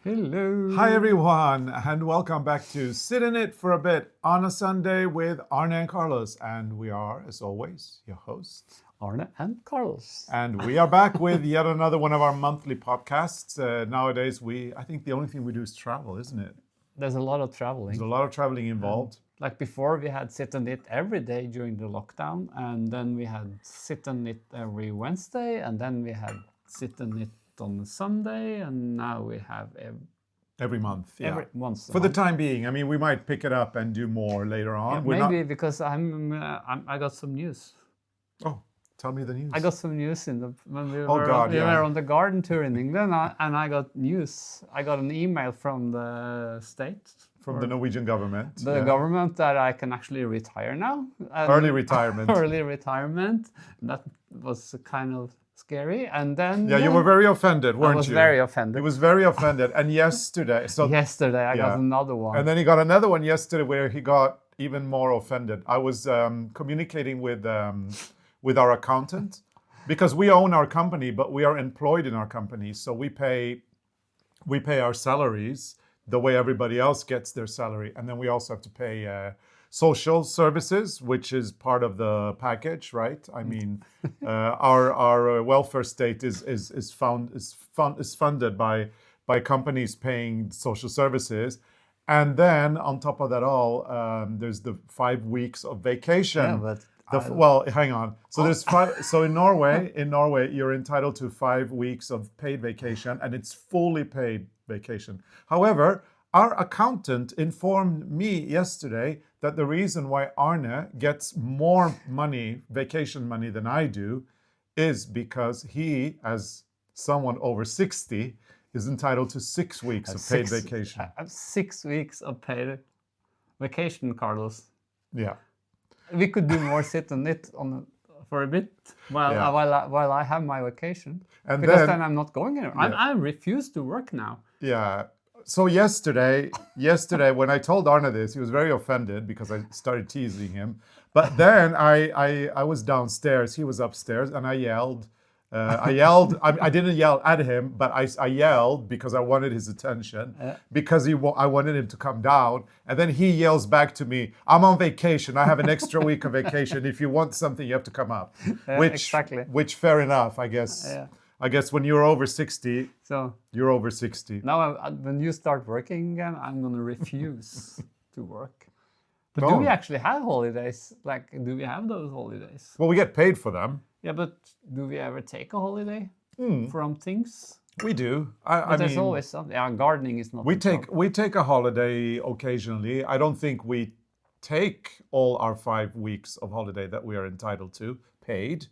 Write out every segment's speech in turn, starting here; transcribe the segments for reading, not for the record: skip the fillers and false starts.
Hello. Hi everyone, and welcome back to Sit in It for a Bit on a Sunday with Arne and Carlos. And we are, as always, your hosts. Arne and Carlos. And we are back with yet another one of our monthly podcasts. Nowadays, I think the only thing we do is travel, isn't it? There's a lot of traveling. There's a lot of traveling involved. Like before, we had sit and knit every day during the lockdown, and then we had sit and knit every Wednesday, and then we had sit and knit on Sunday, and now we have every month. Yeah. every once. For the time being, I mean, we might pick it up and do more later on. Maybe because I got some news. Oh, tell me the news. I got some news when we Oh, were God, we yeah. were on the garden tour in England, and I got news. I got an email from the state. From the Norwegian government. The government that I can actually retire now. Early retirement. Early retirement. That was kind of scary. And then Yeah, you were very offended, weren't you? I was very offended. He was very offended. And yesterday, yesterday I got another one. And then he got another one yesterday where he got even more offended. I was communicating with our accountant because we own our company, but we are employed in our company, so we pay our salaries the way everybody else gets their salary, and then we also have to pay social services, which is part of the package, right? I mean, our welfare state is funded by companies paying social services, and then on top of that all, there's the 5 weeks of vacation. Yeah, well, hang on. So there's five. So in Norway, you're entitled to 5 weeks of paid vacation, and it's fully paid vacation. However, our accountant informed me yesterday that the reason why Arne gets more money, vacation money, than I do, is because he, as someone over 60, is entitled to 6 weeks of paid vacation. 6 weeks of paid vacation, Carlos. Yeah. We could do more sit and knit for a bit while I have my vacation. And because then I'm not going anywhere. I refuse to work now. Yeah. So yesterday when I told Arne this, he was very offended because I started teasing him. But then I was downstairs, he was upstairs, and I yelled. I didn't yell at him, but I yelled because I wanted his attention, because I wanted him to come down. And then he yells back to me, "I'm on vacation. I have an extra week of vacation. If you want something, you have to come up." Exactly. Which fair enough, I guess. Yeah. I guess when you're over 60, so you're over 60. Now, when you start working again, I'm going to refuse to work. But do we actually have holidays? Like, do we have those holidays? Well, we get paid for them. Yeah, but do we ever take a holiday from things? We do. There's always something. Yeah, gardening is not. We take a holiday occasionally. I don't think we take all our 5 weeks of holiday that we are entitled to paid.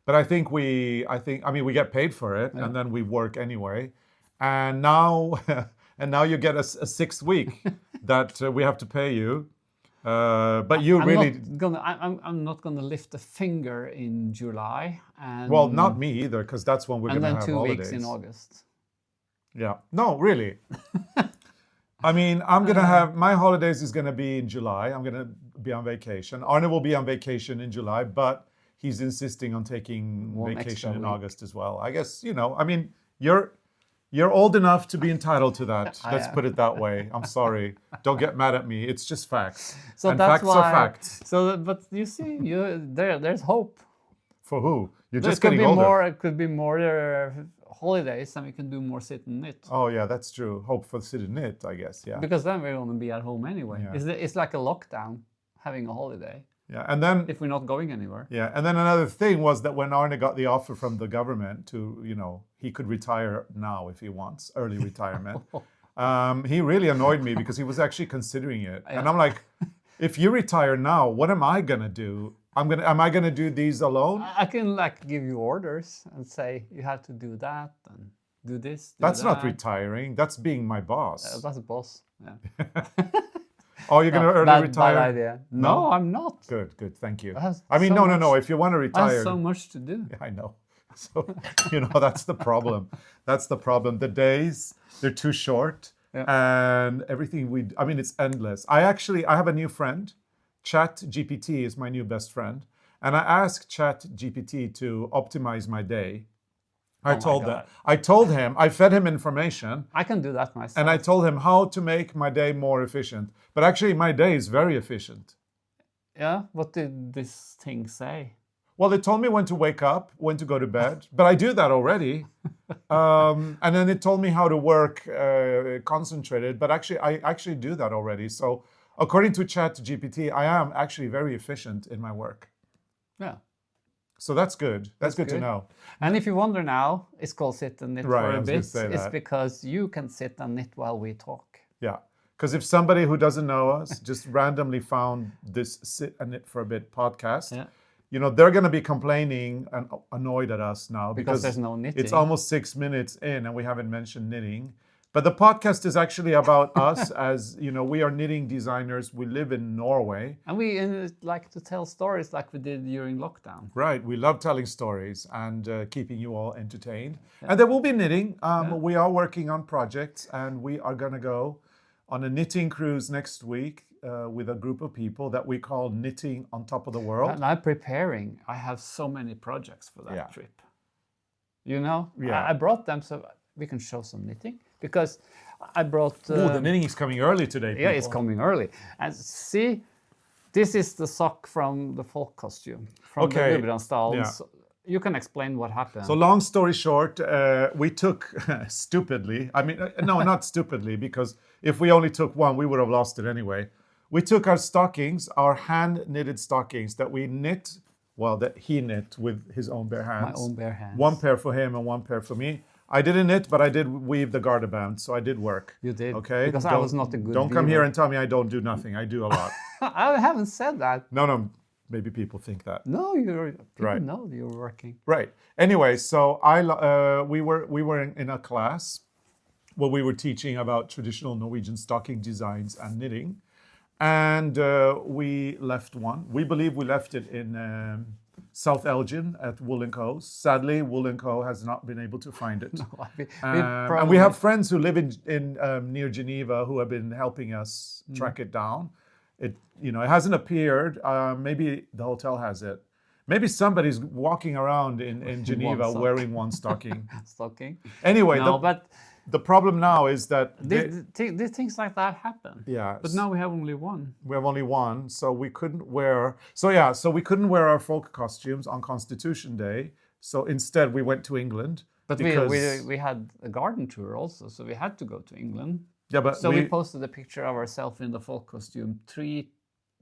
But I mean, we get paid for it, and then we work anyway. And now you get a 6th week that we have to pay you. But you I'm not gonna lift a finger in July. Well, not me either, because that's when we're gonna have holidays. And then 2 weeks in August. Yeah. No, really. I mean, I'm gonna have my holidays is gonna be in July. I'm gonna be on vacation. Arne will be on vacation in July, but he's insisting on taking vacation in August as well. I guess, I mean, you're old enough to be entitled to that. Let's put it that way. I'm sorry. Don't get mad at me. It's just facts. So and that's facts are facts. So, but you see, there's hope. For who? You're just getting older. It could be more holidays, and we can do more sit and knit. Oh yeah, that's true. Hope for sit and knit, I guess. Yeah. Because then we're going to be at home anyway. Yeah. It's like a lockdown, having a holiday. Yeah, and then if we're not going anywhere. Yeah, and then another thing was that when Arne got the offer from the government to, he could retire now if he wants, early retirement. He really annoyed me because he was actually considering it, and I'm like, if you retire now, what am I gonna do? Am I gonna do these alone? I can give you orders and say you have to do that and do this. That's not retiring. That's being my boss. That's a boss. Yeah. Oh, you're going to early retire? Bad idea. No, I'm not. Good. Thank you. I mean, no. If you want to retire... I have so much to do. Yeah, I know. So, that's the problem. That's the problem. The days, they're too short. Yeah. And everything it's endless. I have a new friend. ChatGPT is my new best friend. And I asked ChatGPT to optimize my day. I my told God. I told him, I fed him information, I can do that myself. and I told him how to make my day more efficient. But actually, my day is very efficient. Yeah, what did this thing say? Well, it told me when to wake up, when to go to bed, but I do that already. And then it told me how to work concentrated, but actually, I actually do that already. So according to ChatGPT, I am actually very efficient in my work. Yeah. So that's good. That's good to good. know. And if you wonder now, it's called sit and knit Right, for I a was gonna bit. say It's that. because you can sit and knit while we talk. Yeah. Because if somebody who doesn't know us just randomly found this Sit and Knit for a Bit podcast, Yeah. you know, they're going to be complaining and annoyed at us now Because there's no knitting. it's almost 6 minutes in and we haven't mentioned knitting. But the podcast is actually about us as, you know, we are knitting designers. We live in Norway. And we like to tell stories like we did during lockdown. Right. We love telling stories and keeping you all entertained. And there will be knitting. We are working on projects and we are going to go on a knitting cruise next week with a group of people that we call Knitting on Top of the World. And I'm preparing. I have so many projects for that trip. You know? Yeah. I brought them so we can show some knitting. Because I brought... Oh, the knitting is coming early today, people. Yeah, it's coming early. And see, this is the sock from the folk costume. From the Gudbrandsdalen. Yeah. So you can explain what happened. So long story short, we took stupidly, I mean, no, not stupidly, because if we only took one, we would have lost it anyway. We took our stockings, our hand knitted stockings that we knit, well, that he knit with his own bare hands. My own bare hands. One pair for him and one pair for me. I didn't knit, but I did weave the garter band, so I did work. You did? Okay? Because I was not a good Don't come weaver. here and tell me I don't do nothing. I do a lot. I haven't said that. No, maybe people think that. No, people Right. know you're working. Right. Anyway, so we were in a class where we were teaching about traditional Norwegian stocking designs and knitting, and we left one. We believe we left it in South Elgin at Wool & Co. Sadly, Wool & Co. has not been able to find it. And we have friends who live in near Geneva who have been helping us track it down. It hasn't appeared. Maybe the hotel has it. Maybe somebody's walking around in Geneva wearing one stocking. Stocking. Anyway, No, but the problem now is that these things like that happen. yeah, But now we have only one. we have only one, so we couldn't wear. So we couldn't wear our folk costumes on Constitution Day. So instead, we went to England. But because, we had a garden tour also, so we had to go to England. yeah, but So we posted a picture of ourselves in the folk costume 3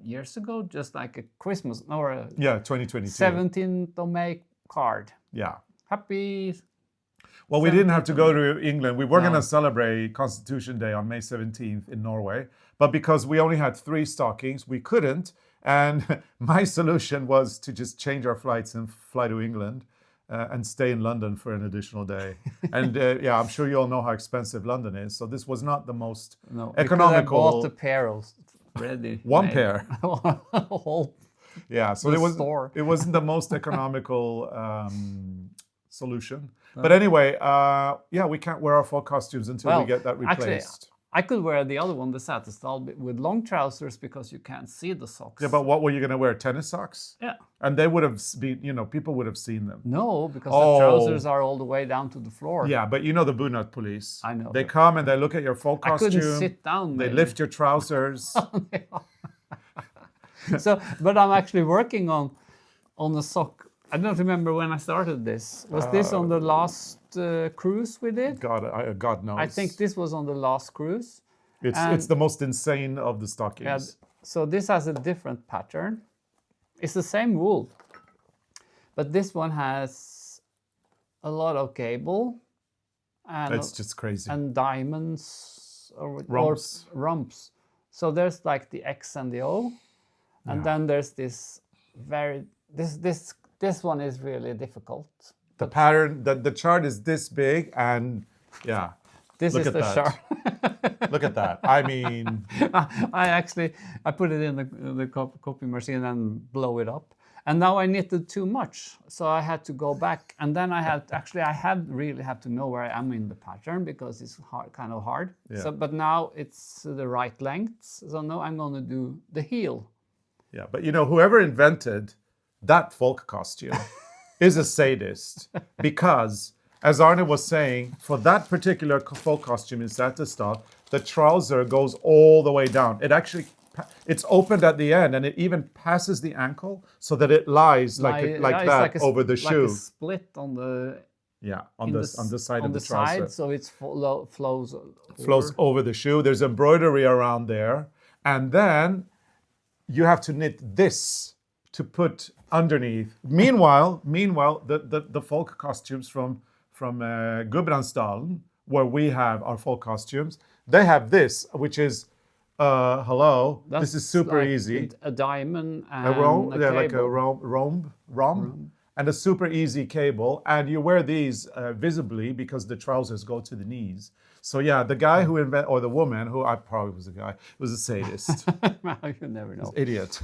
years ago, just like a Christmas or a 2022. 17th of May card. Yeah. Happy. Well, we didn't have to go to England. We were No. going to celebrate Constitution Day on May 17th in Norway, but because we only had 3 stockings, we couldn't. And my solution was to just change our flights and fly to England and stay in London for an additional day. And yeah, I'm sure you all know how expensive London is. So this was not the most economical. I bought a pair of ready. One made. pair. Whole Yeah, so the store. it wasn't the most economical solution. But anyway, yeah, we can't wear our folk costumes until we get that replaced. Actually, I could wear the other one, the Satistal, with long trousers because you can't see the socks. Yeah, but what were you going to wear? Tennis socks? Yeah. And they would have been, people would have seen them. No, because the trousers are all the way down to the floor. Yeah, but you know the Bunat police. I know. They come and they look at your folk costume. I couldn't sit down. They maybe. lift your trousers. So, but I'm actually working on a sock. I don't remember when I started this. Was this on the last cruise we did? God knows. I think this was on the last cruise. It's the most insane of the stockings. Yeah, so this has a different pattern. It's the same wool, but this one has a lot of cable. And it's just crazy. And diamonds or Rumps. rumps. So there's like the X and the O, and then there's this this one is really difficult. The pattern, the chart is this big, and yeah. This Look is at the that. chart. Look at that. I mean, I put it in the copy machine and blow it up. And now I knitted too much, so I had to go back. And then I really have to know where I am in the pattern because it's kind of hard. Yeah. So, but now it's the right length. So now I'm going to do the heel. yeah, but whoever invented that folk costume is a sadist because as Arne was saying, for that particular folk costume in Sätterstad, the trouser goes all the way down. It actually, it's opened at the end, and it even passes the ankle so that it lies like it's that like over the shoe. Like a split on the on the side of the trouser. side, so it flows over the shoe. There's embroidery around there, and then you have to knit this to put underneath. Meanwhile, the folk costumes from Gudbrandsdalen, where we have our folk costumes, they have this, which is hello. This is super like easy. A diamond and A rhomb, a yeah, like a cable. rhomb, and a super easy cable. And you wear these visibly because the trousers go to the knees. So yeah, the guy who invented, or the woman who, I probably was a guy, was a sadist. You never know. Idiot.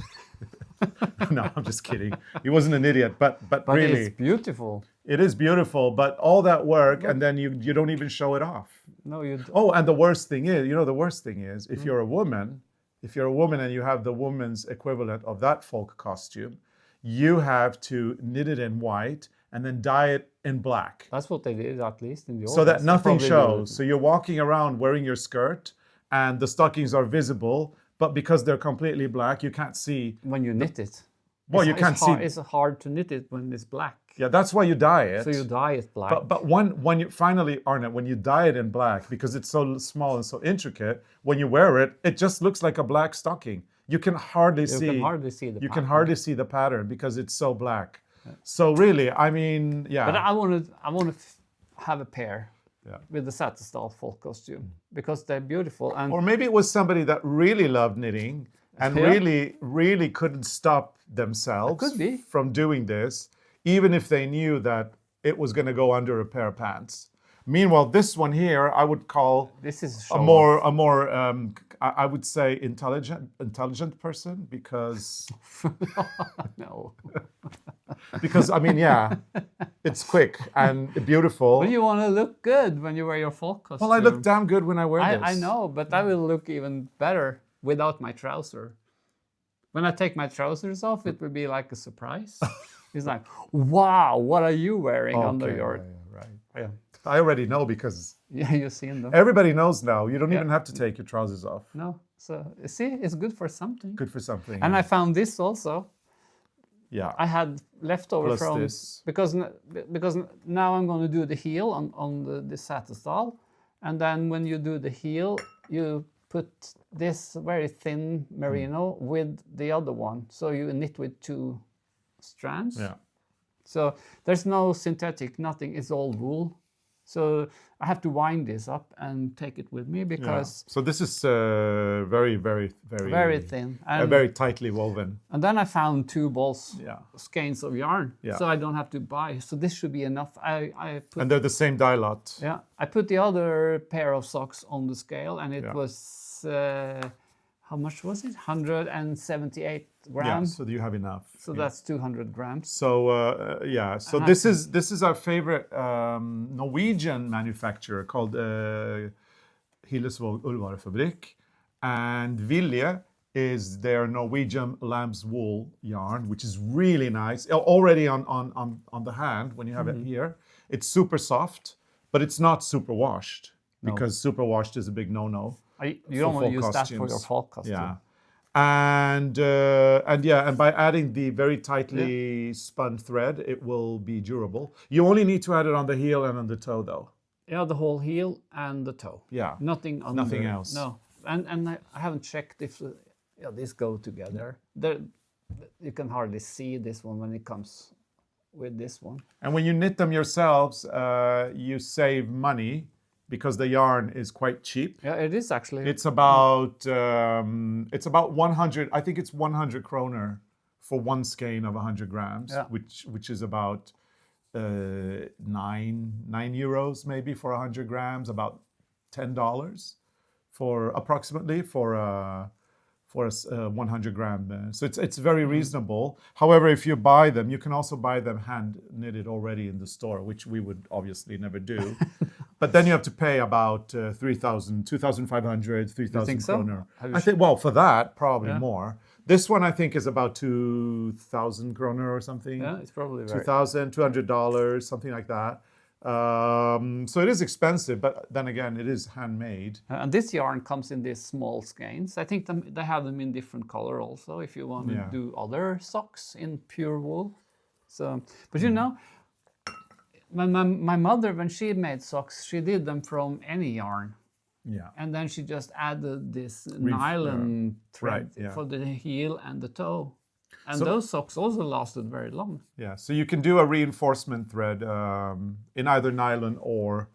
No, I'm just kidding. He wasn't an idiot, but really, it's beautiful. it is beautiful. But all that work, and then you don't even show it off. No, you. Oh, and the worst thing is, the worst thing is, if you're a woman and you have the woman's equivalent of that folk costume, you have to knit it in white and then dye it in black. That's what they did, at least in the So that nothing shows. So you're walking around wearing your skirt and the stockings are visible, but because they're completely black, you can't see. When you knit it. Well, you can't see. It's hard to knit it when it's black. Yeah, that's why you dye it. So you dye it black. But when you finally, Arne, when you dye it in black, because it's so small and so intricate, when you wear it, it just looks like a black stocking. You can hardly see. You can hardly see the You pattern. can hardly see the pattern because it's so black. Yeah. So really, I mean, yeah. But I want to have a pair Yeah. with the Sätterstad folk costume because they're beautiful. And Or maybe it was somebody that really loved knitting and Yeah. really couldn't stop themselves Could be. from doing this, even if they knew that it was going to go under a pair of pants. Meanwhile, this one here, I would call this is a more I would say intelligent person because no. because I mean, yeah, it's quick and beautiful. But you want to look good when you wear your folk costume. Well, I look damn good when I wear this. I know, but I will look even better without my trouser. When I take my trousers off, it will be like a surprise. It's like, wow, what are you wearing under your... Right. Yeah. I already know because Yeah, you've seen them. everybody knows now. You don't even have to take your trousers off. No, so see, it's good for something. Good for something. And I found this also. yeah. I had leftover Plus from this. because now I'm going to do the heel on the Sätterstad, and then when you do the heel, you put this very thin merino with the other one, so you knit with two strands. Yeah. So there's no synthetic, nothing. It's all wool. So I have to wind this up and take it with me because So this is very very thin. And, very tightly woven. and then I found 2 balls, Yeah. skeins of yarn, Yeah. so I don't have to buy. So this should be enough. I put And they're the same dye lot. yeah, I put the other pair of socks on the scale, and it was how much was it? 178 Yeah, grams. so you have enough. So that's 200 grams. So yeah, so this is our favorite Norwegian manufacturer called Hillesvåg Ullvarefabrik, and Vilje is their Norwegian lamb's wool yarn, which is really nice. Already on the hand when you have it here, it's super soft, but it's not super washed because super washed is a big no-no. You don't want to use that for your folk costume. Yeah. And by adding the very tightly spun thread, it will be durable. You only need to add it on the heel and on the toe, though. Yeah, the whole heel and the toe. Yeah. Nothing under. Nothing else. No, and I haven't checked if these go together. You can hardly see this one when it comes with this one. And when you knit them yourselves, you save money because the yarn is quite cheap. Yeah, it is actually. It's about 100. I think it's 100 kroner for one skein of 100 grams, which is about 9 euros maybe for 100 grams, about $10 for approximately for a 100 gram. So it's very reasonable. However, if you buy them, you can also buy them hand knitted already in the store, which we would obviously never do. But then you have to pay about 2,500, 3,000 kroner. I think, well, for that, probably more. This one, I think, is about 2,000 kroner or something. Yeah, it's probably very... $2,000, $200, something like that. So it is expensive, but then again, it is handmade. And this yarn comes in these small skeins. I think they have them in different color also if you want to do other socks in pure wool. So, but you know, my mother, when she made socks, she did them from any yarn. Yeah. And then she just added this nylon thread for the heel and the toe. And those socks also lasted very long. Yeah, so you can do a reinforcement thread in either nylon or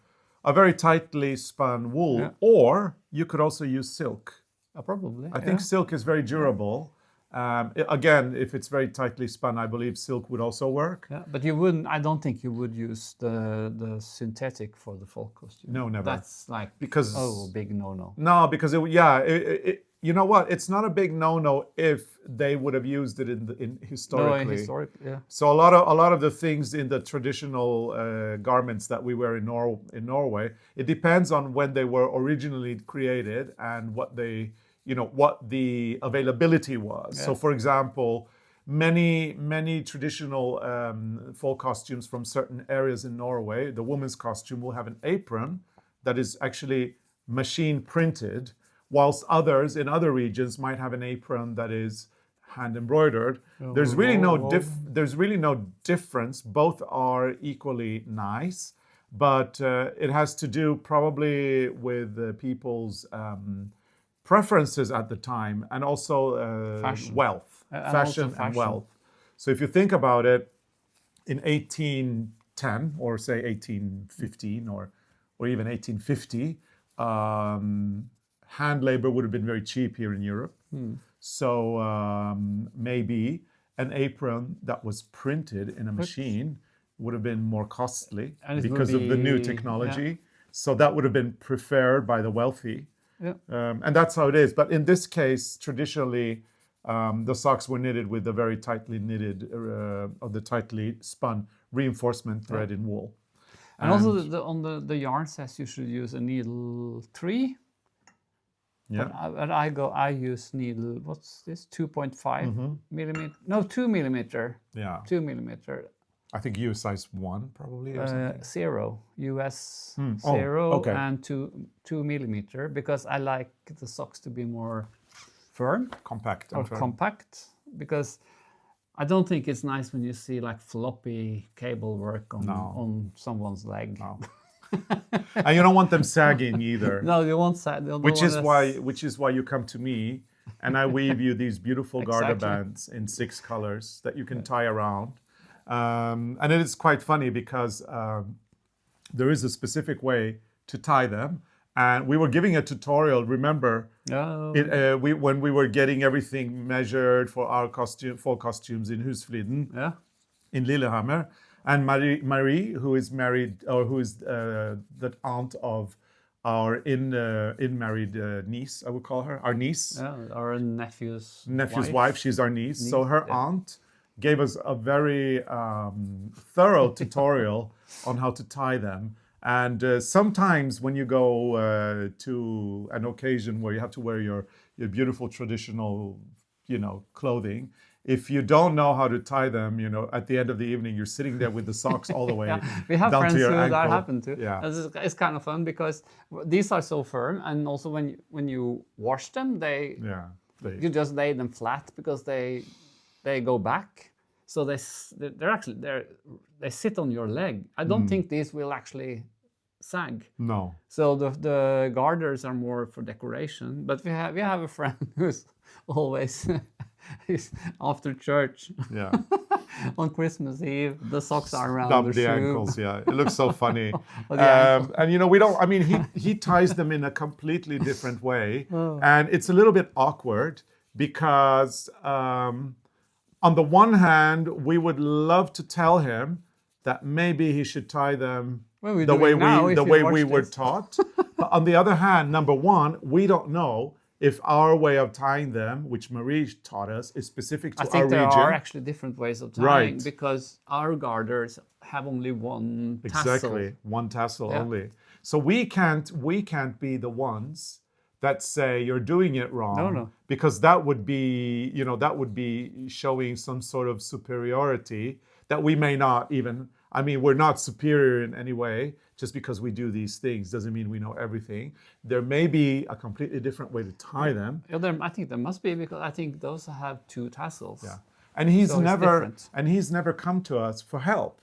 a very tightly spun wool, or you could also use silk. Probably. I think silk is very durable. Again, if it's very tightly spun, I believe silk would also work. Yeah, but you wouldn't. I don't think you would use the synthetic for the folk costume. No, never. That's like because big no. No, because you know what? It's not a big no if they would have used it in historically. No, historically, yeah. So a lot of the things in the traditional garments that we wear in Norway, it depends on when they were originally created and what the availability was. Yeah. So, for example, many traditional folk costumes from certain areas in Norway, the woman's costume will have an apron that is actually machine printed, whilst others in other regions might have an apron that is hand embroidered. There's really no difference. Both are equally nice, but it has to do probably with people's preferences at the time, and also wealth, fashion and wealth. So if you think about it, in 1810 or say 1815 or even 1850, hand labor would have been very cheap here in Europe. So maybe an apron that was printed in a machine would have been more costly because of the new technology. Yeah. So that would have been preferred by the wealthy. Yeah. And that's how it is. But in this case, traditionally, the socks were knitted with the very tightly knitted, or the tightly spun reinforcement thread in wool. And also on the yarn says you should use a needle 3. Yeah. But I use needle, what's this, 2.5 millimeter? No, 2 millimeter. Yeah. 2 millimeter. I think US size 1 probably or something. 0, US 0 and 2 millimeter, because I like the socks to be more firm. Compact. Compact, because I don't think it's nice when you see like floppy cable work on someone's leg. No. And you don't want them sagging either. No, you won't sag. Which is why you come to me and I weave you these beautiful garter bands in 6 colors that you can tie around. And it is quite funny because there is a specific way to tie them. And we were giving a tutorial, remember, when we were getting everything measured for our fall costumes in Husfliden, in Lillehammer. And Marie, who is married, or who is the aunt of our in-married niece, I would call her, our niece. Yeah, our nephew's wife. She's our niece. So her aunt gave us a very thorough tutorial on how to tie them. And sometimes when you go to an occasion where you have to wear your beautiful traditional, clothing, if you don't know how to tie them, at the end of the evening, you're sitting there with the socks all the way we have down friends to your who ankle. that happened to. Yeah. It's kind of fun because these are so firm, and also when you wash them, you just lay them flat because they go back. So they sit on your leg. I don't think these will actually sag. No. So the garters are more for decoration. But we have a friend who's always after church. Yeah. On Christmas Eve, the socks are around the ankles. Yeah, it looks so funny. And we don't. I mean, he ties them in a completely different way, and it's a little bit awkward because on the one hand, we would love to tell him that maybe he should tie them the way we were taught. But on the other hand, number one, we don't know if our way of tying them, which Marie taught us, is specific to our region. I think there are actually different ways of tying, because our garters have only one tassel. Exactly, one tassel only. So we can't be the ones that say you're doing it wrong. No. Because that would be showing some sort of superiority that we may not even I mean, we're not superior in any way. Just because we do these things doesn't mean we know everything. There may be a completely different way to tie them. Yeah, I think there must be, because I think those have 2 tassels. Yeah. And he's So it's different. never come to us for help.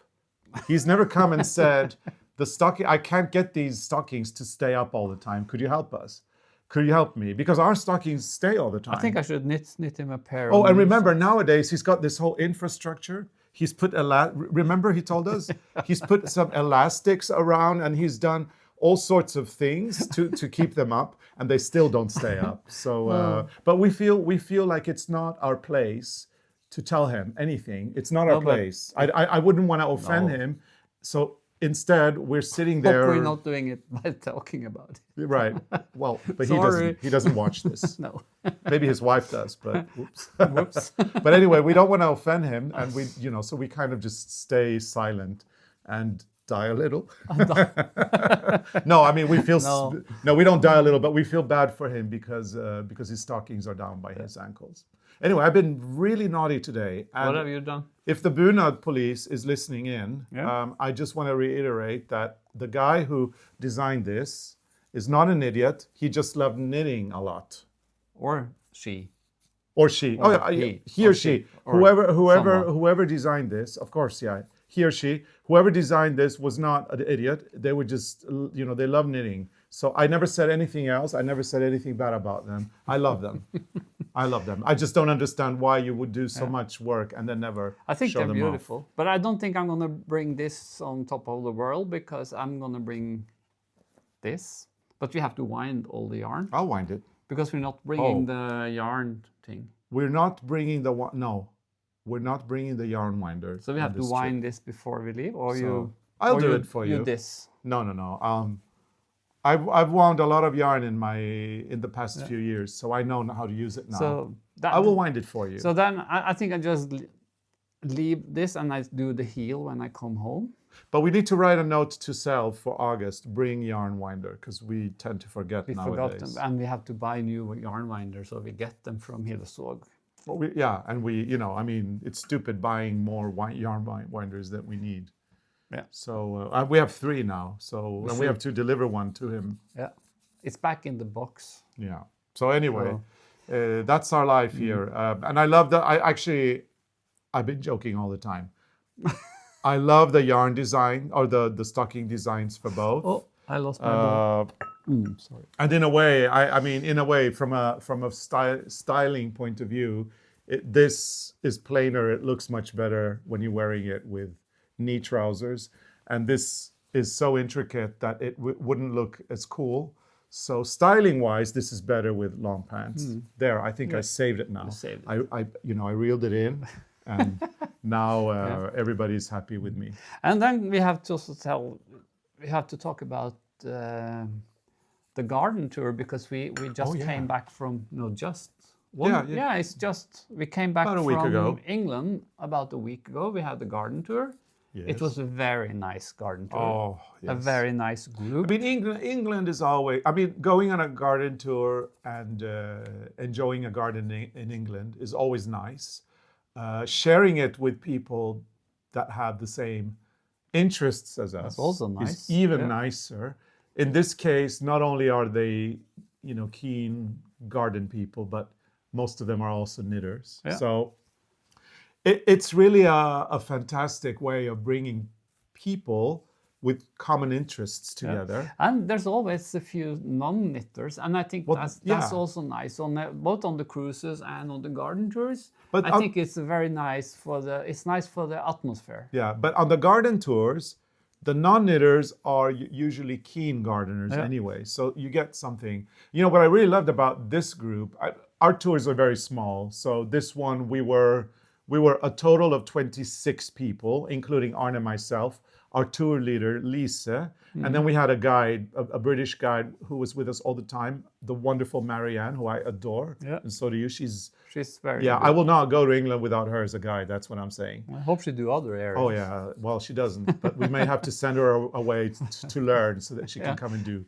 He's never come and said, I can't get these stockings to stay up all the time. Could you help us? Could you help me? Because our stockings stay all the time. I think I should knit him a pair. Oh, of and new remember, nowadays he's got this whole infrastructure. He's put remember he told us he's put some elastics around, and he's done all sorts of things to keep them up, and they still don't stay up. So, but we feel like it's not our place to tell him anything. It's not our place. I wouldn't want to offend him. So instead, we're sitting there. Hope we're not doing it by talking about it. Right. Well, but Sorry. he doesn't watch this. No. Maybe his wife does, but whoops. Whoops. But anyway, we don't want to offend him, and so we kind of just stay silent and die a little. No, I mean we feel no, we don't die a little, but we feel bad for him because his stockings are down by his ankles. Anyway, I've been really naughty today. And What have you done? if the Bunad police is listening in, Yeah. I just want to reiterate that the guy who designed this is not an idiot. He just loved knitting a lot. Or she. Or she. Or yeah, he or or she. she, or someone. Whoever designed this, of course, yeah. He or she, whoever designed this was not an idiot. They were just, they love knitting. So I never said anything else. I never said anything bad about them. I love them. I love them. I just don't understand why you would do so much work and then never I think show they're them off. beautiful. But I don't think I'm going to bring this on top of the world, because I'm going to bring this. But we have to wind all the yarn, I'll wind it. because we're not bringing the yarn thing. We're not bringing we're not bringing the yarn winder. So we have on to this wind this before we leave, or you... I'll or do it for you. This. No. I've wound a lot of yarn in the past few years, so I know how to use it now. So I will wind it for you. So then I think I just leave this and I do the heel when I come home. But we need to write a note to Sel for August. Bring yarn winder, because we tend to forget We nowadays. forgot them, and we have to buy new yarn winders, so we get them from Hillesåg. Well, it's stupid buying more yarn winders than we need. Yeah. So we have 3 now. So and we have to deliver one to him. Yeah. It's back in the box. Yeah. So anyway, that's our life here, and I love that. I've been joking all the time. I love the yarn design or the stocking designs for both. Oh, I lost my ball. Sorry. And in a way, from a styling point of view, this is plainer. It looks much better when you're wearing it with knee trousers, and this is so intricate that it wouldn't look as cool. So styling-wise, this is better with long pants. There, I think I saved it now. You saved I reeled it in, and now everybody's happy with me. And then we have to also talk about the garden tour, because we just came back from it's just we came back about a week from ago. England about a week ago. We had the garden tour. Yes. It was a very nice garden tour. Oh, yes. A very nice group. I mean, England is always. I mean, going on a garden tour and enjoying a garden in England is always nice. Sharing it with people that have the same interests as us That's also nice. is even nicer. In this case, not only are they, keen garden people, but most of them are also knitters. Yeah. So it's really a fantastic way of bringing people with common interests together. And there's always a few non-knitters, and I think that's also nice both on the cruises and on the garden tours. But I think it's very nice for the atmosphere. Yeah, but on the garden tours, the non-knitters are usually keen gardeners anyway, so you get something. What I really loved about this group, our tours are very small. So this one, we were a total of 26 people, including Arne and myself, our tour leader, Lise, and then we had a guide, a British guide who was with us all the time, the wonderful Marianne, who I adore, and so do you. She's very good. good. I will not go to England without her as a guide, that's what I'm saying. I hope she do other areas. Oh yeah, well she doesn't, but we may have to send her away to learn so that she can come and do.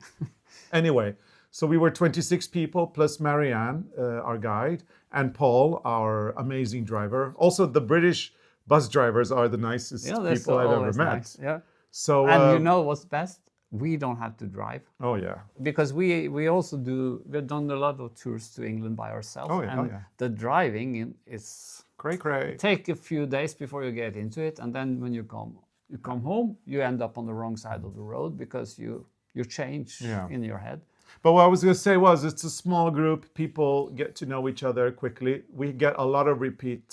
Anyway, so we were 26 people plus Marianne, our guide, and Paul, our amazing driver. Also the British bus drivers are the nicest they're people I've ever always met. nice. Yeah. So, And you know what's best? We don't have to drive. oh yeah, Because we've done a lot of tours to England by ourselves. Oh, yeah, And oh, yeah. the driving is cray. take a few days before you get into it, and then when you come home, you end up on the wrong side of the road because you change Yeah. in your head. But what I was going to say was, it's a small group. People get to know each other quickly. We get a lot of repeat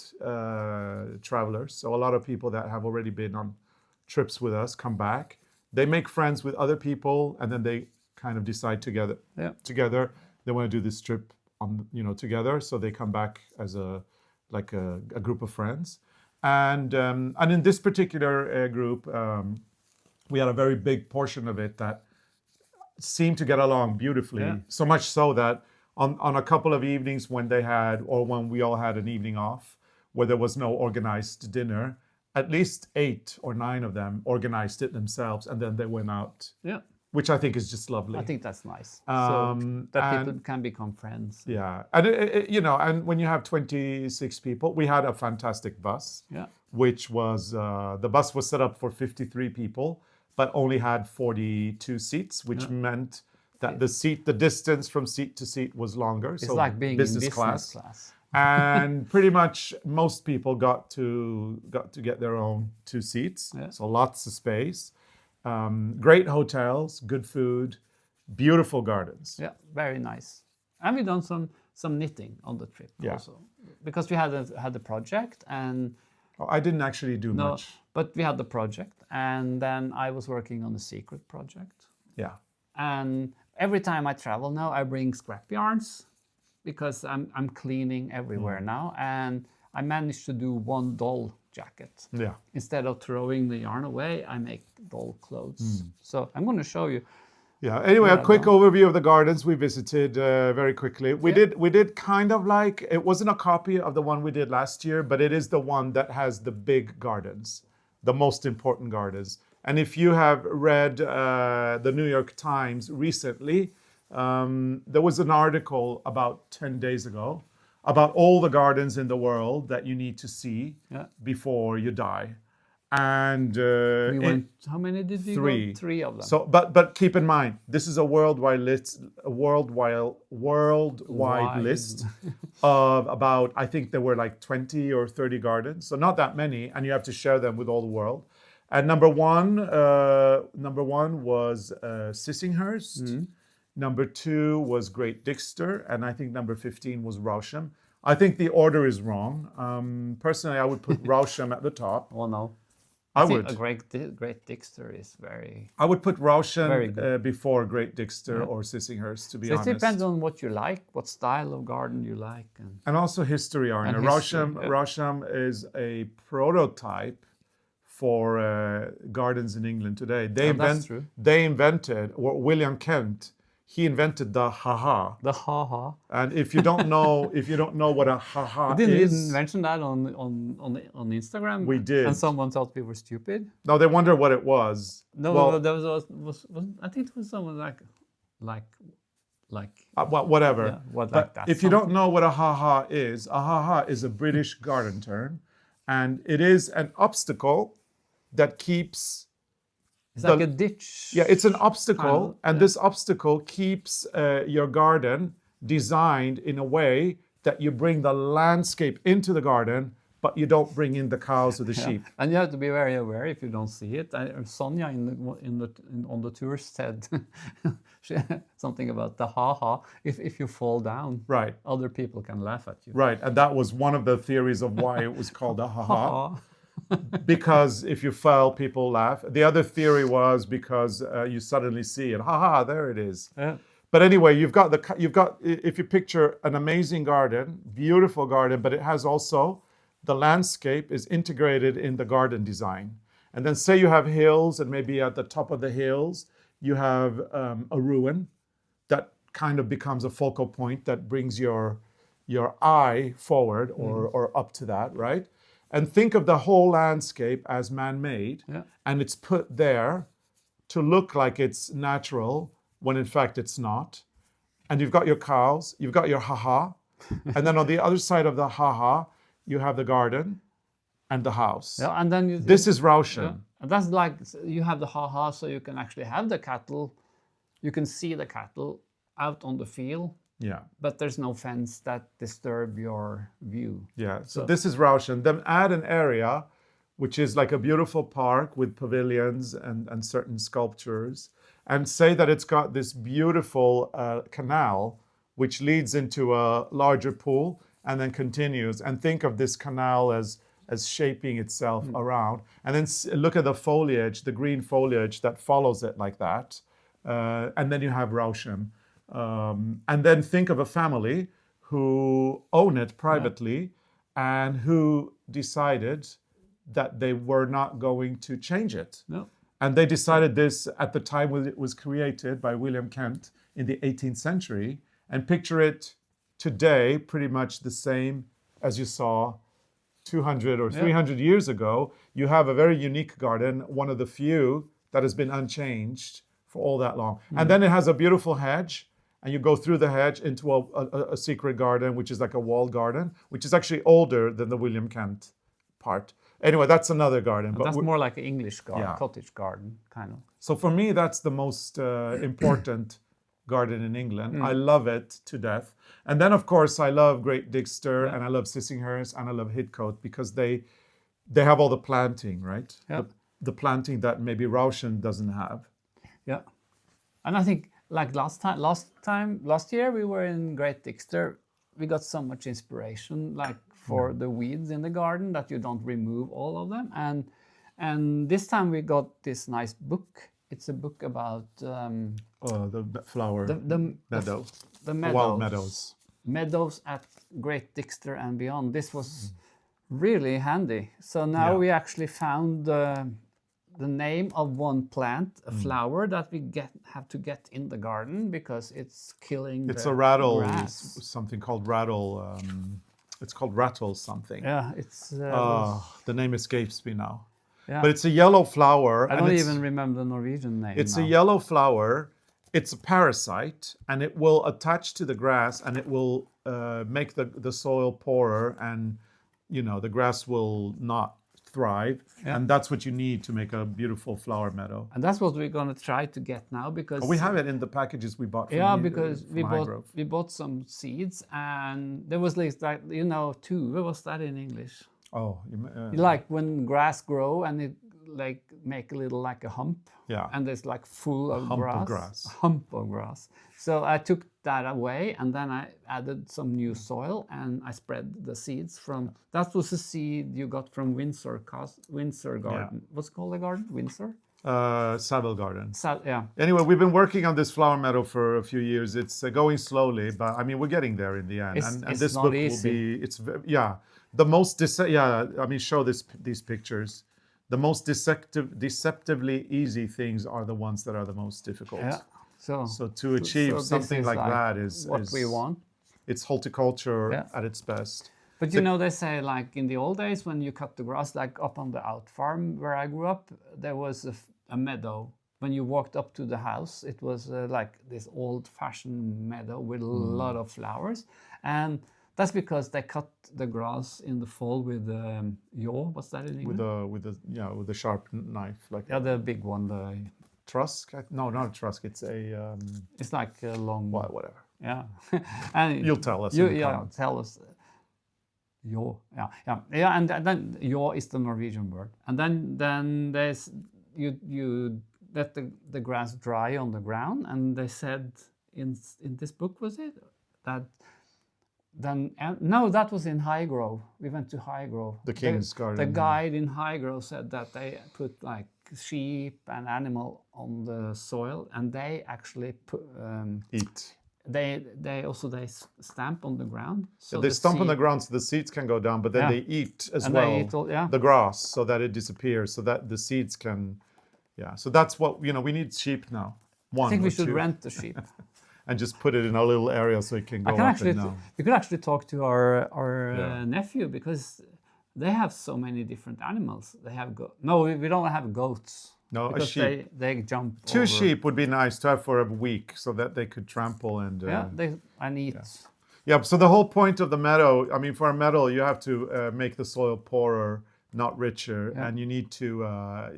travelers. So a lot of people that have already been on trips with us come back. They make friends with other people, and then they kind of decide together they want to do this trip together. So they come back as a group of friends. And in this particular group, we had a very big portion of it that seemed to get along beautifully. Yeah. So much so that on a couple of evenings when when we all had an evening off where there was no organized dinner, at least 8 or 9 of them organized it themselves, and then they went out. Yeah. Which I think is just lovely. I think that's nice. So that people can become friends. Yeah, and and when you have 26 people, we had a fantastic bus. Yeah. Which was the bus was set up for 53 people, but only had 42 seats, which meant that the distance from seat to seat was longer. It's so like being business in business class. And pretty much most people got to get their own 2 seats. Yeah. So lots of space, great hotels, good food, beautiful gardens. Yeah, very nice. And we done some knitting on the trip also, because we had a project, and I didn't actually do much. But we had the project, and then I was working on a secret project. Yeah. And every time I travel now, I bring scrap yarns, because I'm cleaning everywhere now, and I managed to do one doll jacket. Yeah. Instead of throwing the yarn away, I make doll clothes. So I'm going to show you. Yeah. Anyway, a quick overview of the gardens we visited very quickly. We did kind of like, it wasn't a copy of the one we did last year, but it is the one that has the big gardens, the most important gardens. And if you have read the New York Times recently, there was an article about 10 days ago about all the gardens in the world that you need to see before you die. And we went, how many did we 3. go? 3 of them. So, but keep in mind, this is a worldwide list of about, I think there were like 20 or 30 gardens, so not that many, and you have to share them with all the world. And number one was Sissinghurst. Number 2 was Great Dixter, and I think number 15 was Rousham. I think the order is wrong. Personally, I would put Rousham at the top. Oh no. I think would. A Great Dixter is very... I would put Very Rousham good. before Great Dixter or Sissinghurst, to be honest. It depends on what you like, what style of garden you like. And also history, Arne. And history, Rousham is a prototype for gardens in England today. that's true. They invented, or William Kent, he invented the ha-ha. The ha-ha. And if you don't know what a ha-ha Didn't is, we mention that on Instagram? We did. And someone thought we were stupid. no, they wonder what it was. No, Well, there was I think it was someone like whatever. Yeah, But like that. if you don't know what a ha-ha is a British garden term, and it is an obstacle that keeps... It's like a ditch. Yeah, it's an obstacle, Kind of, and this obstacle keeps your garden designed in a way that you bring the landscape into the garden, but you don't bring in the cows or the sheep. And you have to be very aware if you don't see it. Sonia on the tour said something about the ha-ha. If you fall down, Right. other people can laugh at you. Right, and that was one of the theories of why it was called a ha-ha. Ha-ha. Because if you fell, people laugh. The other theory was because you suddenly see it. Ha-ha, there it is. Yeah. But anyway, you've got if you picture an amazing garden, beautiful garden, but it has also the landscape is integrated in the garden design. And then say you have hills, and maybe at the top of the hills you have a ruin that kind of becomes a focal point that brings your eye forward or up to that, right? And think of the whole landscape as man-made, and it's put there to look like it's natural when in fact it's not. And you've got your cows, you've got your ha-ha, and then on the other side of the ha-ha, you have the garden. and the house. Yeah, and then This is Rauschen. yeah, and that's like you have the ha-ha, so you can actually have the cattle. You can see the cattle out on the field, Yeah. but there's no fence that disturb your view. Yeah, so this is Rauschen. Then add an area which is like a beautiful park with pavilions and certain sculptures, and say that it's got this beautiful canal which leads into a larger pool and then continues. And think of this canal as shaping itself around. And then look at the foliage, the green foliage that follows it like that. And then you have Rauschen. And then think of a family who own it privately and who decided that they were not going to change it. No. And they decided this at the time when it was created by William Kent in the 18th century. And picture it today pretty much the same as you saw 200 or 300 years ago. You have a very unique garden, one of the few that has been unchanged for all that long. And then it has a beautiful hedge, and you go through the hedge into a secret garden, which is like a walled garden, which is actually older than the William Kent part. Anyway, that's another garden. But that's more like an English garden, cottage garden, kind of. So for me, that's the most important garden in England. I love it to death. And then, of course, I love Great Dixter, and I love Sissinghurst, and I love Heathcote, because they have all the planting, right? Yeah. The planting that maybe Rauschen doesn't have. Yeah. And I think like last year we were in Great Dixter, we got so much inspiration like for the weeds in the garden that you don't remove all of them. And this time we got this nice book. It's a book about The flower the meadow. The meadows. Wild meadows. Meadows at Great Dixter and beyond. This was really handy. So now we actually found the name of one plant, a flower that we have to get in the garden because it's killing It's the a rattle, grass. something called rattle. It's called rattle something. Yeah, it's. The name escapes me now. Yeah. But it's a yellow flower. I don't even remember the Norwegian name. It's now. a yellow flower. It's a parasite, and it will attach to the grass, and it will make the soil poorer, and the grass will not thrive. Yeah. And that's what you need to make a beautiful flower meadow. And that's what we're gonna try to get now because We have it in the packages we bought. From because from we Highgrove. bought some seeds, and there was like two. What was that in English? Oh, Like when grass grow and it like make a little like a hump. Yeah. And it's like full of hump grass. of grass. A hump of grass. So I took that away and then I added some new soil and I spread the seeds from. That was the seed you got from Windsor Garden. What's it called the garden? Windsor. Savile Garden. Yeah. Anyway, we've been working on this flower meadow for a few years. It's going slowly, but I mean, we're getting there in the end. It's this not book easy. will be. It's the most. I mean, show these pictures. The most deceptively easy things are the ones that are the most difficult. Yeah. So to achieve something like that is what we want. It's horticulture at its best. But they say like in the old days when you cut the grass, like up on the out farm where I grew up, there was a meadow. When you walked up to the house, it was like this old-fashioned meadow with a lot of flowers, and that's because they cut the grass in the fall with yaw. What's that in English? With a sharp knife, like the big one. The trusk? No, not a trusk. It's a. It's like a long. Whatever. Yeah, and you'll tell us. Tell us. Yaw. Yeah, and then yaw is the Norwegian word, and then there's you let the grass dry on the ground, and they said in this book was it that. No, that was in Highgrove. We went to Highgrove. The King's Garden. The guide in Highgrove said that they put like sheep and animal on the soil, and they actually eat. They stamp on the ground. So they stamp on the ground so the seeds can go down, but then they eat as well they eat the grass so that it disappears, so that the seeds can. Yeah, so that's what we need sheep now. I think we should rent the sheep. And just put it in a little area so it can go up and down. We could actually talk to our nephew because they have so many different animals. They have we don't have goats. No, because a sheep. They jump. Two sheep would be nice to have for a week so that they could trample and. And eat. Yeah. So the whole point of the meadow, I mean, for a meadow, you have to make the soil poorer not richer, and you need to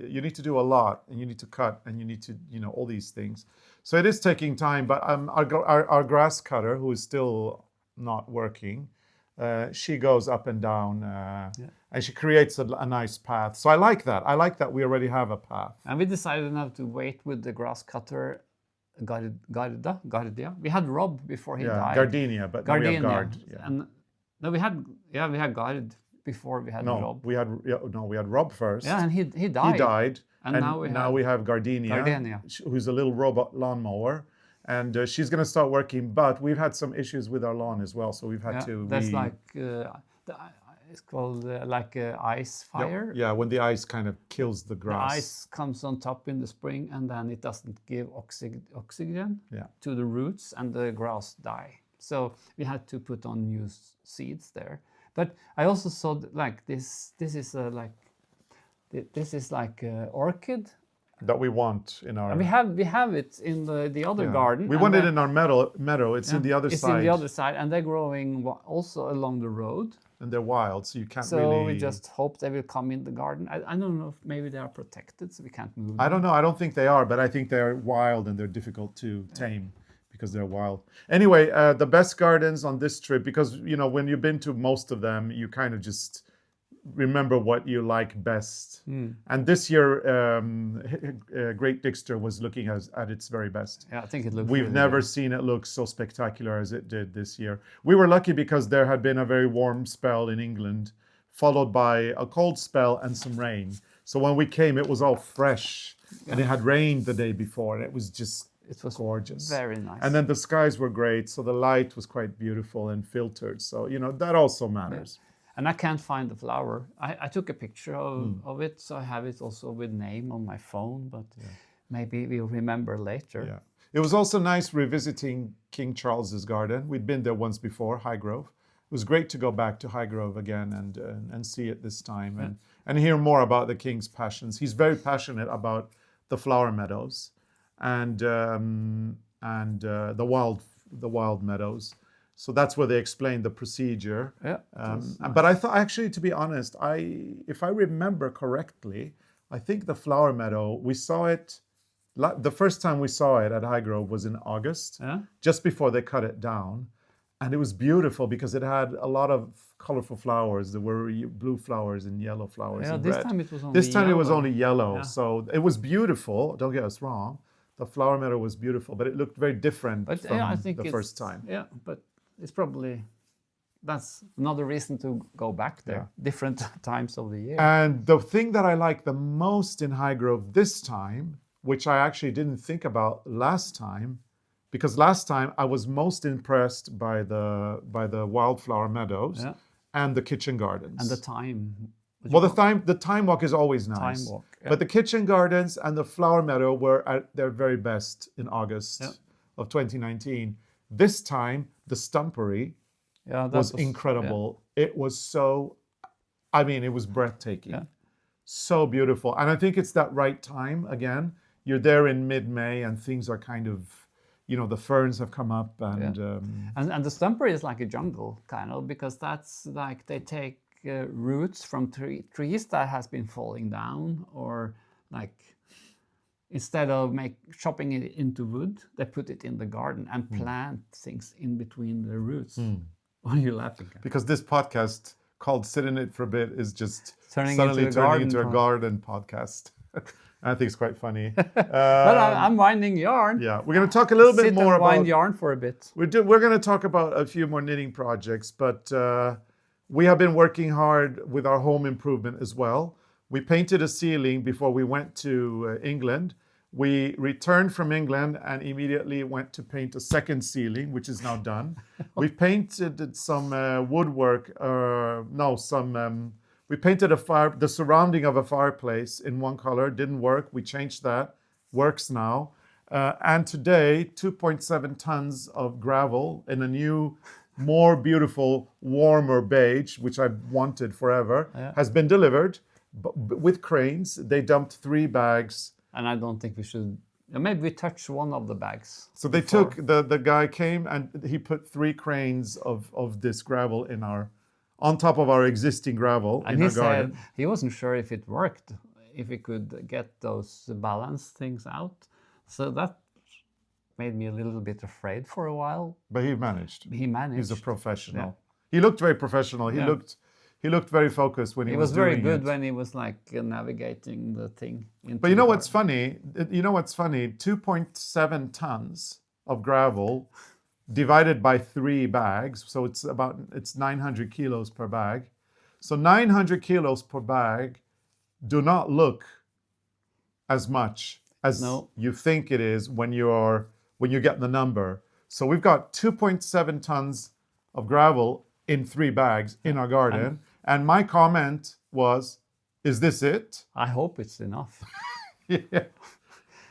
do a lot, and you need to cut, and you need to, all these things. So it is taking time. But our grass cutter, who is still not working, she goes up and down, and she creates a nice path. So I like that. I like that we already have a path. And we decided not to wait with the grass cutter. Gardia. We had Rob before he died. Gardenia, but now we have Gard. Yeah. And no, we had Gard before we had Rob. We had Rob first. Yeah, and he died. He died, and now we have Gardenia, who's a little robot lawnmower, and she's going to start working. But we've had some issues with our lawn as well, so we've had to. That's it's called like ice fire. Yeah, when the ice kind of kills the grass. The ice comes on top in the spring, and then it doesn't give oxygen to the roots, and the grass die. So we had to put on new seeds there. But I also saw like this. This is like orchid that we want in our. And we have it in the other garden. We want it in our meadow. It's in the other side. It's in the other side, and they're growing also along the road. And they're wild, so you can't really. So we just hope they will come in the garden. I don't know if maybe they are protected, so we can't move them. I don't know. I don't think they are, but I think they're wild and they're difficult to tame because they're wild. Anyway, the best gardens on this trip, because when you've been to most of them, you kind of just remember what you like best. And this year, Great Dixter was looking at its very best. Yeah, I think it looks. We've never seen it look so spectacular as it did this year. We were lucky because there had been a very warm spell in England, followed by a cold spell and some rain. So when we came, it was all fresh, and it had rained the day before, and it was gorgeous. Very nice. And then the skies were great, so the light was quite beautiful and filtered. So that also matters. Yeah. And I can't find the flower. I took a picture of it, so I have it also with name on my phone, but maybe we'll remember later. Yeah. It was also nice revisiting King Charles's garden. We'd been there once before, Highgrove. It was great to go back to Highgrove again and see it this time and hear more about the King's passions. He's very passionate about the flower meadows and the wild meadows. So that's where they explained the procedure. Yeah. Nice. But I thought, actually, to be honest, if I remember correctly, I think the flower meadow, we saw it, the first time we saw it at Highgrove was in August, just before they cut it down. And it was beautiful because it had a lot of colorful flowers. There were blue flowers and yellow flowers and red. Time it was only This time yellow. It was only yellow. Yeah. So it was beautiful, don't get us wrong. The flower meadow was beautiful, but it looked very different from I think the first time. Yeah, but it's probably, that's another reason to go back there, different times of the year. And the thing that I like the most in Highgrove this time, which I actually didn't think about last time, because last time I was most impressed by the wildflower meadows and the kitchen gardens. And the time. Well, the time walk is always nice. Time walk, But the kitchen gardens and the flower meadow were at their very best in August of 2019. This time, the stumpery was incredible. Yeah. It was it was breathtaking. Yeah. So beautiful. And I think it's that right time again. You're there in mid-May and things are kind of, the ferns have come up. And and the stumpery is like a jungle, kind of, because that's like they take roots from trees that has been falling down, or like instead of chopping it into wood, they put it in the garden and plant things in between the roots. Why are you laughing? Because this podcast called Sit In It For A Bit is just turning into a garden podcast. I think it's quite funny. But I'm winding yarn. Yeah, we're going to talk a little bit more about... wind yarn for a bit. We're going to talk about a few more knitting projects, but we have been working hard with our home improvement as well. We painted a ceiling before we went to England. We returned from England and immediately went to paint a second ceiling, which is now done. We painted some woodwork, we painted the surrounding of a fireplace in one color. Didn't work. We changed that. Works now. And today, 2.7 tons of gravel in a new, more beautiful, warmer beige, which I've wanted forever, has been delivered with cranes. They dumped 3 bags. And I don't think we should... Maybe we touch one of the bags. So they took... The guy came and he put 3 cranes of this gravel in our on top of our existing gravel And in he our garden. said he wasn't sure if it worked, if he could get those balance things out. So that made me a little bit afraid for a while. But he managed. He managed. He's a professional. Yeah. He looked very professional. He Yeah. looked very focused when he He was was very doing good it. when he was like navigating the thing. But you know what's funny? 2.7 tons of gravel divided by 3 bags. So it's 900 kilos per bag. So 900 kilos per bag do not look as much as No. you think it is when you get the number. So we've got 2.7 tons of gravel in 3 bags in our garden. And my comment was, is this it? I hope it's enough. Yeah.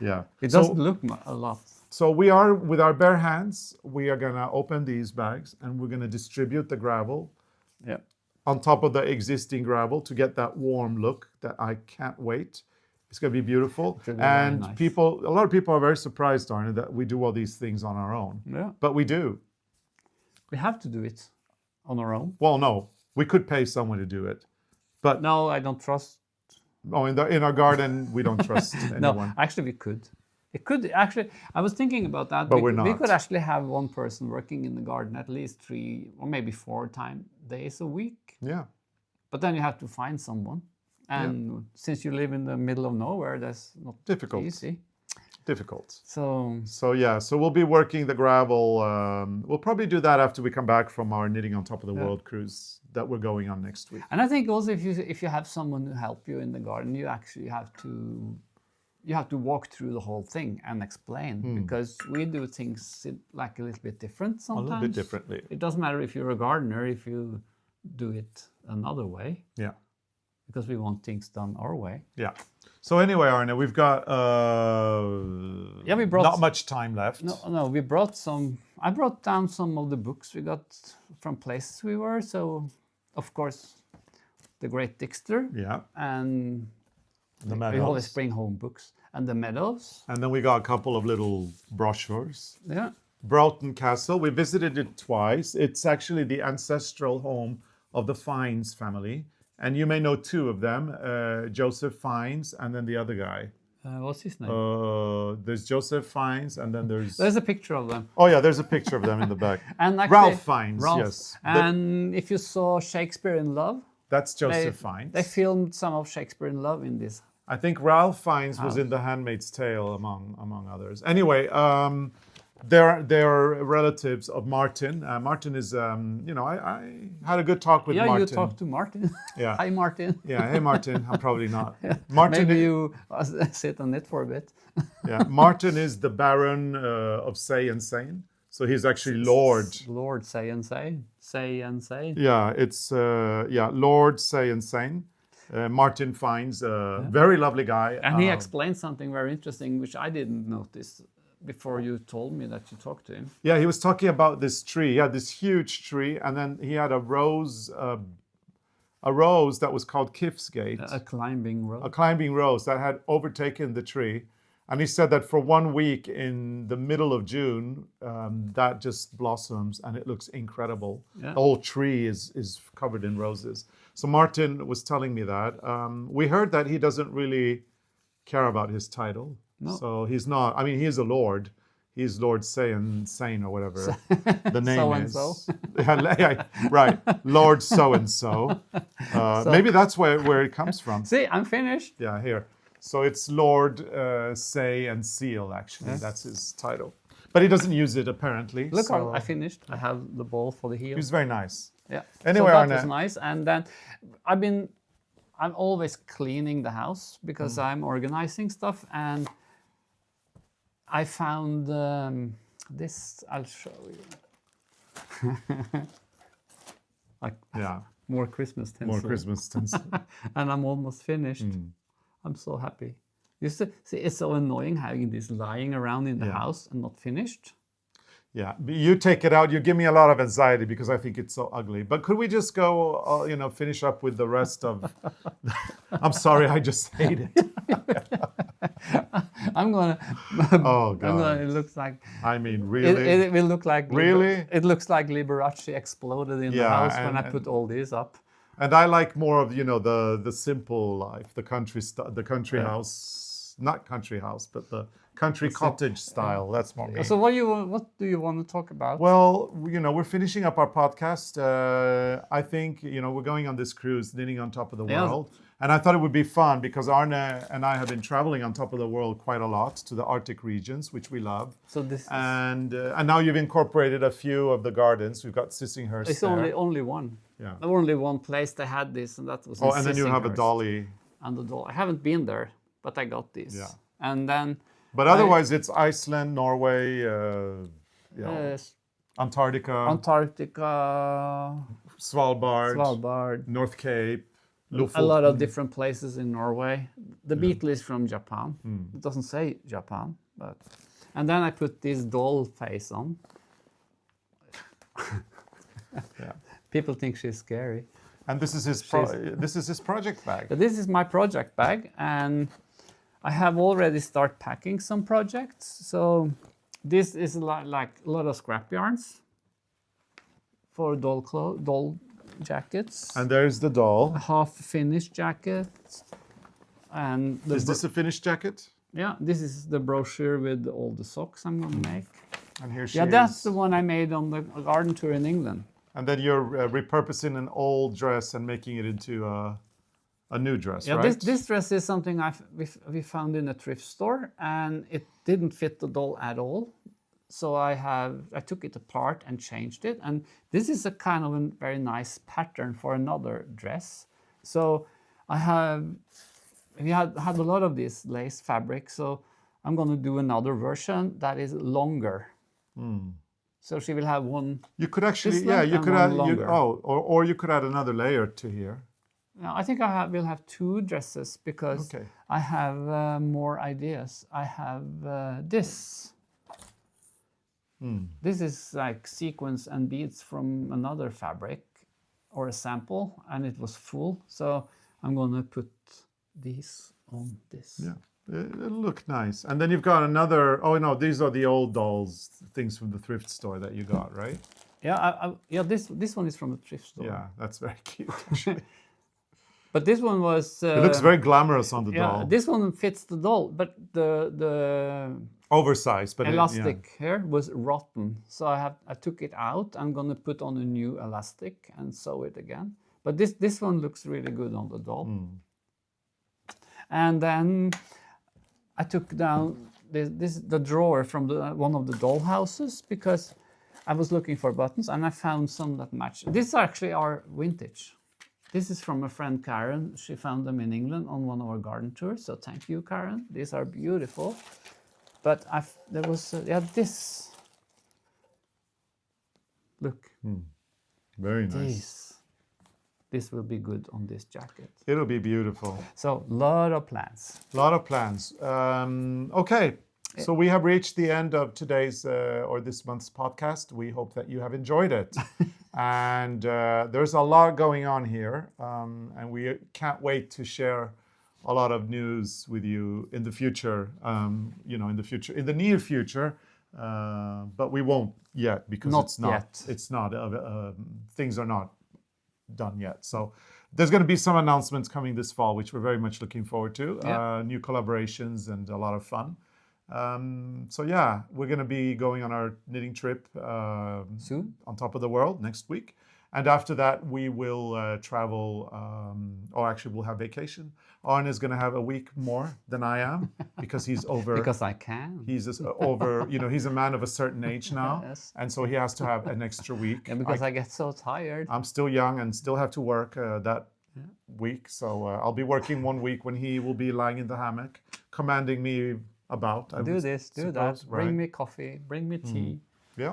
Yeah. It doesn't look a lot. So we are, with our bare hands, we are gonna open these bags and we're gonna distribute the gravel Yeah. on top of the existing gravel to get that warm look that I can't wait. It's gonna be beautiful. Should be very And nice. a lot of people are very surprised, Arne, that we do all these things on our own. Yeah. But we do. We have to do it on our own. Well, no, we could pay someone to do it. But No, I don't trust. in our garden, we don't trust anyone. No, actually, we could. It could actually. I was thinking about that. But we we're We not. could actually have one person working in the garden at least 3 or maybe 4 days a week. Yeah. But then you have to find someone, and since you live in the middle of nowhere, that's not Difficult. easy. Difficult. So So yeah, so we'll be working the gravel. We'll probably do that after we come back from our Knitting on Top of the World cruise that we're going on next week. And I think also if you have someone to help you in the garden, you actually have to walk through the whole thing and explain because we do things like a little bit different A sometimes. little bit differently. It doesn't matter if you're a gardener if you do it another way Yeah. because we want things done our way. Yeah. So anyway, Arne, we've got We brought not much time left. No, we brought some. I brought down some of the books we got from places we were. So, of course, the Great Dixter Yeah. and The we meadows. always bring home books and the meadows. And then we got a couple of little brochures. Yeah, Broughton Castle. We visited it twice. It's actually the ancestral home of the Fiennes family. And you may know 2 of them, Joseph Fiennes and then the other guy. what's his name? There's Joseph Fiennes and then there's... There's a picture of them. Oh yeah, there's a picture of them in the back. And actually, Ralph Fiennes, Ralph. yes. And if you saw Shakespeare in Love, That's they, Joseph Fiennes. they filmed some of Shakespeare in Love in this. I think Ralph Fiennes was in The Handmaid's Tale, among others. Anyway, they're relatives of Martin. Martin is, I had a good talk with Yeah, Martin. you talked to Martin. Yeah. Hi, Martin. Yeah, hey Martin. I'm probably not. Martin. Maybe you sit on it for a bit. Yeah, Martin is the Baron of Say and Sane. So he's actually Lord. Lord Say and Say. Say and Say. Yeah, it's Lord Say and Sane. Martin Fiennes, very lovely guy. And he explained something very interesting, which I didn't notice before you told me that you talked to him. Yeah, he was talking about this tree. He had this huge tree, and then he had a rose that was called Kifsgate, A climbing a rope. climbing rose that had overtaken the tree. And he said that for 1 week in the middle of June, that just blossoms and it looks incredible. Yeah. The whole tree is covered in roses. So Martin was telling me that. We heard that he doesn't really care about his title. No. So he's not, I mean, he is a lord. He's Lord Sane or whatever the name So-and-so. is. Yeah, right, Lord so-and-so. Maybe that's where it comes from. See, I'm finished. Yeah, here. So it's Lord Say and Seal, actually. That's his title. But he doesn't use it, apparently. Look, so I finished. I have the ball for the heel. he's very nice. Yeah. Anyway, so that Arne. was nice. And then I'm always cleaning the house because I'm organizing stuff. And I found this. I'll show you. Like Yeah, more Christmas tinsel. more Christmas tinsel. And I'm almost finished. I'm so happy. You see, it's so annoying having this lying around in the house and not finished. Yeah, you take it out. You give me a lot of anxiety because I think it's so ugly. But could we just go, finish up with the rest of... I'm sorry, I just hate it. I'm gonna. Oh, I'm gonna. God. It looks like. I mean, really? It will look like. Really? It looks like Liberace exploded in the Yeah, house when I and- put all these up. And I like more of, the simple life, the the country Yeah. house, not country house, but the country cottage style. That's more me. So what do you want to talk about? Well, we're finishing up our podcast. I think, we're going on this cruise, knitting on top of the Yeah. world. And I thought it would be fun because Arne and I have been traveling on top of the world quite a lot to the Arctic regions, which we love. So this is, And now you've incorporated a few of the gardens. We've got Sissinghurst it's there. only one. Yeah. Only one place they had this, and that was. Oh, in and then you have a Sissinghurst. dolly. And the doll. I haven't been there, but I got these. Yeah. And then. But otherwise, it's Iceland, Norway, Antarctica, Antarctica, Svalbard, North Cape, Lofoten. a lot of different places in Norway. The beetle is from Japan. It doesn't say Japan, but. And then I put this doll face on. Yeah. People think she's scary. And this is his project bag. But this is my project bag, and I have already started packing some projects. So this is like a lot of scrap yarns for doll jackets. And there's the doll. Half finished jacket. And Is this a finished jacket? yeah, this is the brochure with all the socks I'm gonna make. And here she Yeah, is. that's the one I made on the garden tour in England. And then you're repurposing an old dress and making it into a new dress, Yeah, right? this dress is something we found in a thrift store, and it didn't fit the doll at all. So I took it apart and changed it, and this is a kind of a very nice pattern for another dress. So we had a lot of this lace fabric, so I'm going to do another version that is longer. So she will have one. You could actually, this yeah, length you and could one add, longer. or you could add another layer to here. Now, I think will have two dresses because Okay. I have more ideas. I have this. This is like sequins and beads from another fabric or a sample, and it was full. So I'm going to put these on this. Yeah, it'll look nice. And then you've got another. Oh no, these are the old dolls, things from the thrift store that you got, right? Yeah, yeah. This one is from the thrift store. Yeah, that's very cute. Actually. But this one was. It looks very glamorous on the Yeah, doll. this one fits the doll, but the Oversized, but elastic here was rotten, so I took it out. I'm gonna put on a new elastic and sew it again. But this one looks really good on the doll. And then I took down the drawer from one of the doll houses because I was looking for buttons and I found some that match. These actually are vintage. This is from a friend, Karen. She found them in England on one of our garden tours. So thank you, Karen. These are beautiful. But there was this. Look, very nice. this will be good on this jacket. It'll be beautiful. So lot of plans. A lot of plans. Okay, so we have reached the end of today's or this month's podcast. We hope that you have enjoyed it. And there's a lot going on here, and we can't wait to share a lot of news with you in the future. In the near future, but we won't yet because Not it's not. yet. It's not. Things are not done yet. So there's going to be some announcements coming this fall, which we're very much looking forward to. Yeah. New collaborations and a lot of fun. So yeah, we're going to be going on our knitting trip Soon? on top of the world next week. And after that, we will travel, or actually we'll have vacation. Arne is going to have a week more than I am because he's over. Because I can. He's just over, he's a man of a certain age now. Yes. And so he has to have an extra week. Yeah, because I get so tired. I'm still young and still have to work that week. So I'll be working 1 week when he will be lying in the hammock, commanding me about. Do this, do that. Right. Bring me coffee, bring me tea. Yeah.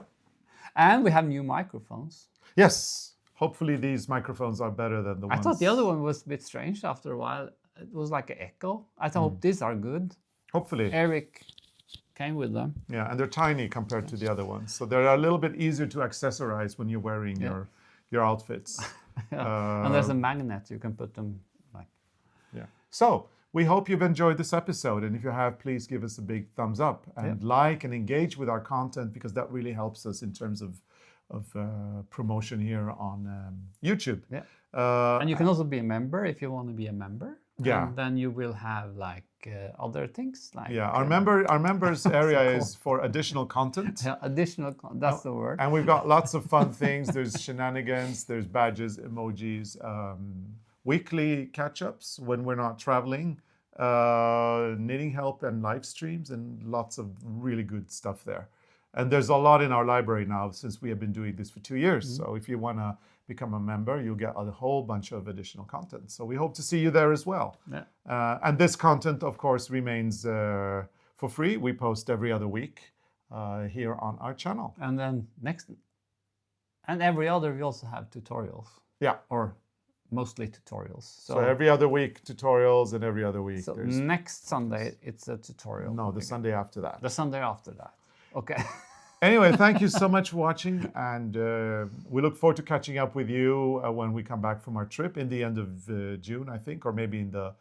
And we have new microphones. Yes. Hopefully these microphones are better than the ones. I thought the other one was a bit strange after a while. It was like an echo. I thought these are good. Hopefully. Eric came with them. Yeah, and they're tiny compared to the other ones. So they're a little bit easier to accessorize when you're wearing your outfits. And there's a magnet you can put them like. Yeah. So we hope you've enjoyed this episode. And if you have, please give us a big thumbs up and like and engage with our content, because that really helps us in terms of promotion here on YouTube. Yeah. And you can also be a member if you want to be a member. Yeah. And then you will have like other things like our members area is for additional content. Yeah, that's the word. And we've got lots of fun things. There's shenanigans, there's badges, emojis, weekly catch-ups when we're not traveling, knitting help and live streams, and lots of really good stuff there. And there's a lot in our library now since we have been doing this for 2 years. So if you want to become a member, you'll get a whole bunch of additional content. So we hope to see you there as well. Yeah. And this content, of course, remains for free. We post every other week here on our channel. And then every other, we also have tutorials. Yeah. Or mostly tutorials. So every other week, tutorials, and every other week. So next Sunday, it's a tutorial. No, the Sunday after that. The Sunday after that. Okay. Anyway, thank you so much for watching, and we look forward to catching up with you when we come back from our trip in the end of June, I think, or maybe in the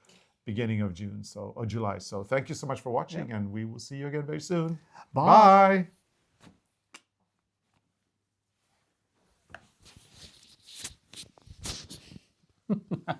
beginning of June, or July. So thank you so much for watching, and we will see you again very soon. Bye. Bye.